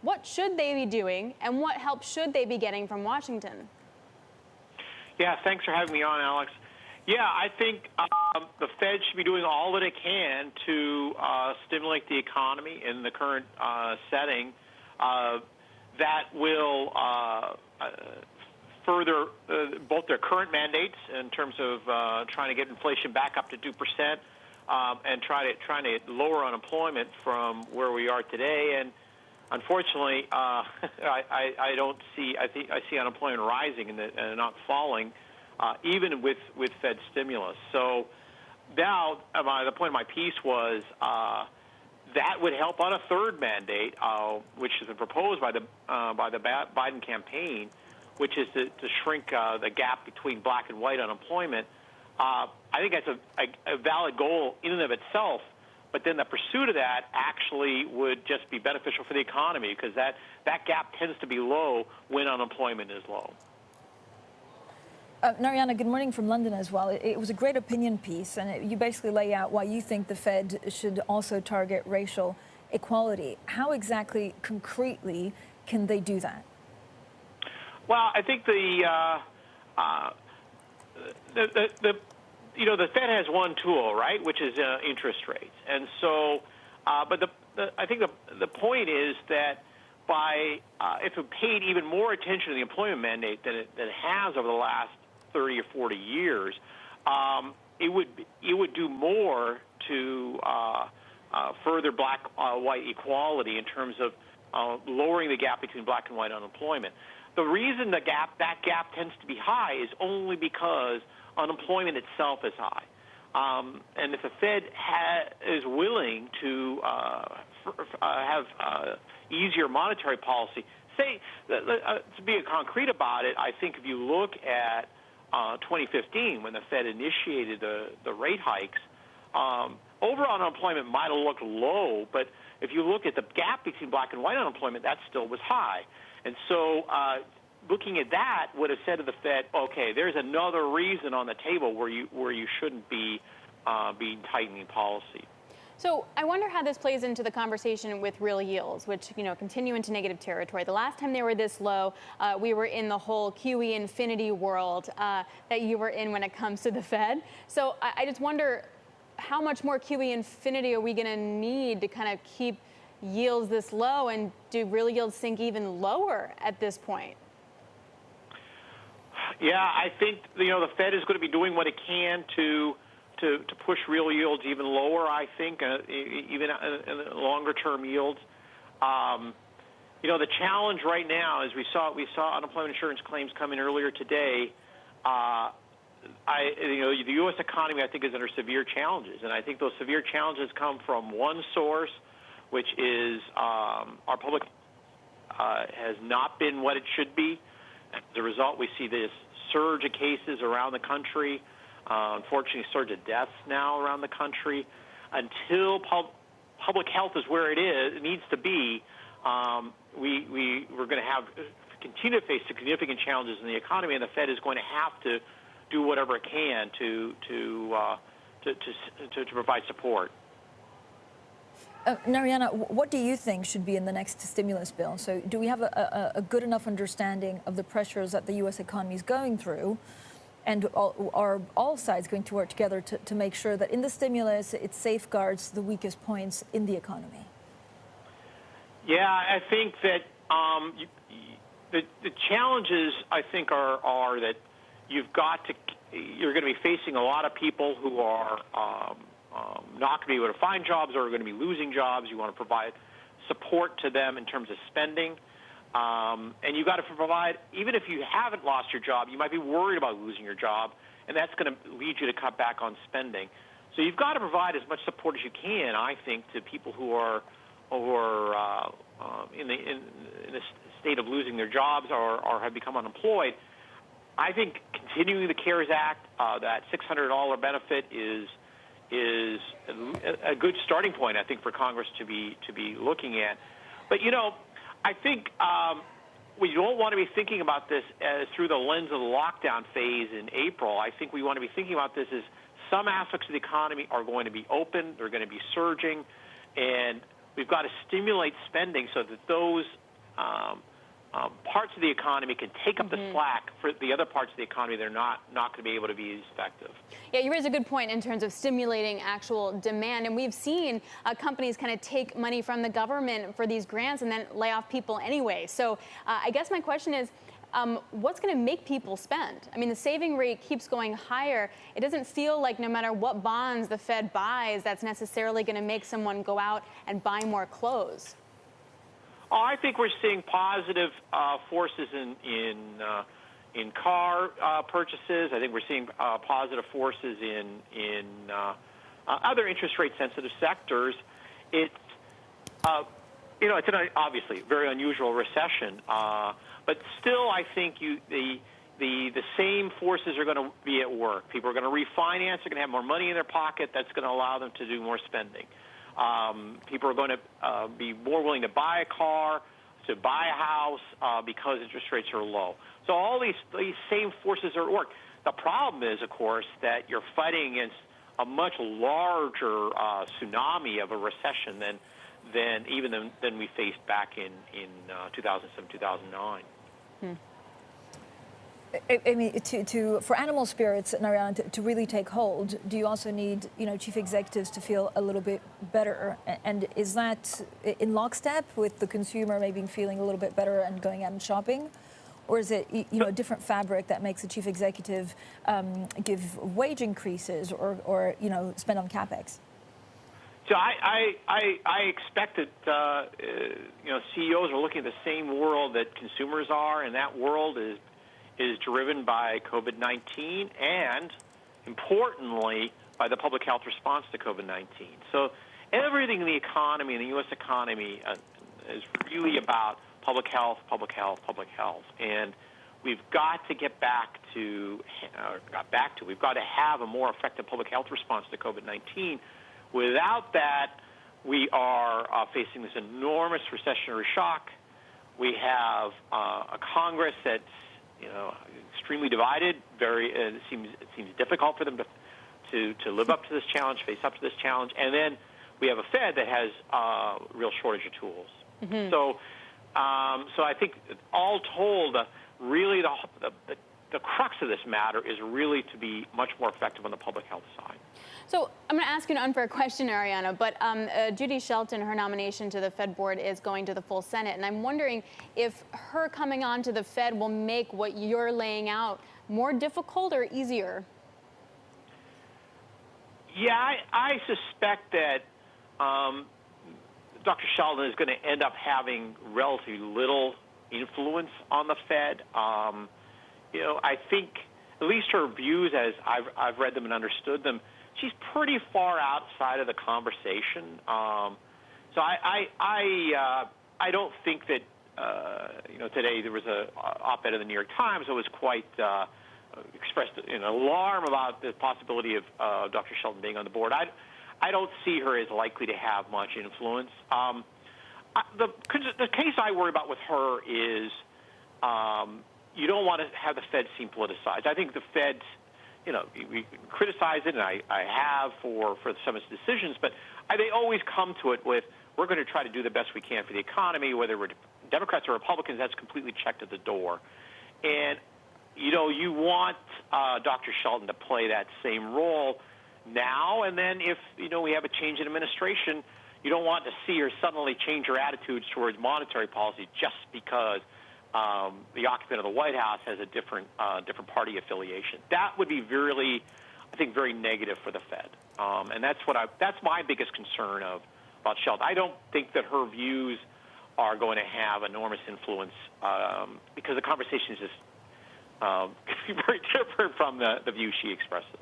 What should they be doing, and what help should they be getting from Washington? Yeah, thanks for having me on, Alex. Yeah, I think the Fed should be doing all that it can to stimulate the economy in the current setting. That will further both their current mandates in terms of trying to get inflation back up to 2%, and trying to lower unemployment from where we are today. And unfortunately, I don't see. I see unemployment rising and not falling, even with Fed stimulus. So now, the point of my piece was that would help on a third mandate, which has been proposed by the Biden campaign, which is to shrink the gap between black and white unemployment. I think that's a valid goal in and of itself. But then the pursuit of that actually would just be beneficial for the economy, because that gap tends to be low when unemployment is low. Narayana, good morning from London as well. It was a great opinion piece, and you basically lay out why you think the Fed should also target racial equality. How exactly, concretely, can they do that? Well, I think the Fed has one tool, right, which is interest rates. And so, but I think the point is that by if it paid even more attention to the employment mandate than it has over the last 30 or 40 years, it would do more to further black-white equality in terms of lowering the gap between black and white unemployment. The reason that gap tends to be high is only because unemployment itself is high. And if the Fed is willing to have easier monetary policy, say, to be concrete about it, I think if you look at 2015, when the Fed initiated the rate hikes, overall unemployment might have looked low, but if you look at the gap between black and white unemployment, that still was high. And so looking at that would have said to the Fed, okay, there's another reason on the table where you shouldn't be tightening policy. So I wonder how this plays into the conversation with real yields, which continue into negative territory. The last time they were this low, we were in the whole QE infinity world that you were in when it comes to the Fed. So I just wonder, how much more QE infinity are we going to need to kind of keep yields this low, and do real yields sink even lower at this point? Yeah, I think the Fed is going to be doing what it can to push real yields even lower. I think even longer-term yields. The challenge right now is we saw unemployment insurance claims come in earlier today. The U.S. economy, I think, is under severe challenges, and I think those severe challenges come from one source, which is our public has not been what it should be. As a result, we see this surge of cases around the country, unfortunately, surge of deaths now around the country. Until public health is where it needs to be, we're going to continue to face significant challenges in the economy, and the Fed is going to have to do whatever it can to provide support. Narayana, what do you think should be in the next stimulus bill? So do we have a good enough understanding of the pressures that the U.S. economy is going through? And are all sides going to work together to make sure that in the stimulus it safeguards the weakest points in the economy? Yeah, I think that the challenges, I think, are that you're going to be facing a lot of people who are not going to be able to find jobs or are going to be losing jobs. You want to provide support to them in terms of spending. And you got to provide, even if you haven't lost your job, you might be worried about losing your job, and that's going to lead you to cut back on spending. So you've got to provide as much support as you can, I think, to people who are in the state of losing their jobs or have become unemployed. I think continuing the CARES Act, that $600 benefit is a good starting point, I think, for Congress to be looking at. But I think we don't want to be thinking about this as through the lens of the lockdown phase in April. I think we want to be thinking about this as some aspects of the economy are going to be open, they're going to be surging, and we've got to stimulate spending so that those parts of the economy can take up the slack for the other parts of the economy. They're not going to be able to be as effective. Yeah, you raise a good point in terms of stimulating actual demand. And we've seen companies kind of take money from the government for these grants and then lay off people anyway. So I guess my question is, what's going to make people spend? I mean, the saving rate keeps going higher. It doesn't feel like no matter what bonds the Fed buys, that's necessarily going to make someone go out and buy more clothes. Oh, I think we're seeing positive forces in car purchases. I think we're seeing positive forces in other interest rate sensitive sectors. It's it's an obviously very unusual recession, but still I think the same forces are going to be at work. People are going to refinance. They're going to have more money in their pocket. That's going to allow them to do more spending. People are going to be more willing to buy a car, to buy a house because interest rates are low. So all these same forces are at work. The problem is, of course, that you're fighting against a much larger tsunami of a recession than we faced back in 2007, 2009. I mean, for animal spirits, Narayana, to really take hold, do you also need, chief executives to feel a little bit better? And is that in lockstep with the consumer maybe feeling a little bit better and going out and shopping? Or is it, a different fabric that makes a chief executive give wage increases or spend on CapEx? So I expect that, CEOs are looking at the same world that consumers are, and that world is driven by COVID-19 and, importantly, by the public health response to COVID-19. So everything in the economy, in the U.S. economy, is really about public health, public health, public health. And we've got to get back to, we've got to have a more effective public health response to COVID-19. Without that, we are facing this enormous recessionary shock. We have a Congress that's extremely divided. It seems difficult for them to live up to this challenge, face up to this challenge. And then we have a Fed that has a real shortage of tools. So I think all told, really the crux of this matter is really to be much more effective on the public health side. So I'm going to ask you an unfair question, Narayana, but Judy Shelton, her nomination to the Fed board is going to the full Senate, and I'm wondering if her coming on to the Fed will make what you're laying out more difficult or easier? Yeah, I suspect that Dr. Shelton is going to end up having relatively little influence on the Fed. I think at least her views, as I've read them and understood them, she's pretty far outside of the conversation. So I don't think that today there was a op-ed in the New York Times that was quite expressed alarm about the possibility of Dr. Shelton being on the board. I don't see her as likely to have much influence. The case I worry about with her is you don't want to have the Fed seem politicized. I think the Fed's, we criticize it, and I have for some of its decisions, but they always come to it with, we're going to try to do the best we can for the economy, whether we're Democrats or Republicans. That's completely checked at the door. And, you want Dr. Shelton to play that same role now, and then if, we have a change in administration, you don't want to see her suddenly change her attitudes towards monetary policy just because the occupant of the White House has a different party affiliation. That would be really, I think, very negative for the Fed, and that's my biggest concern about Shelton. I don't think that her views are going to have enormous influence because the conversation is just very different from the view she expresses.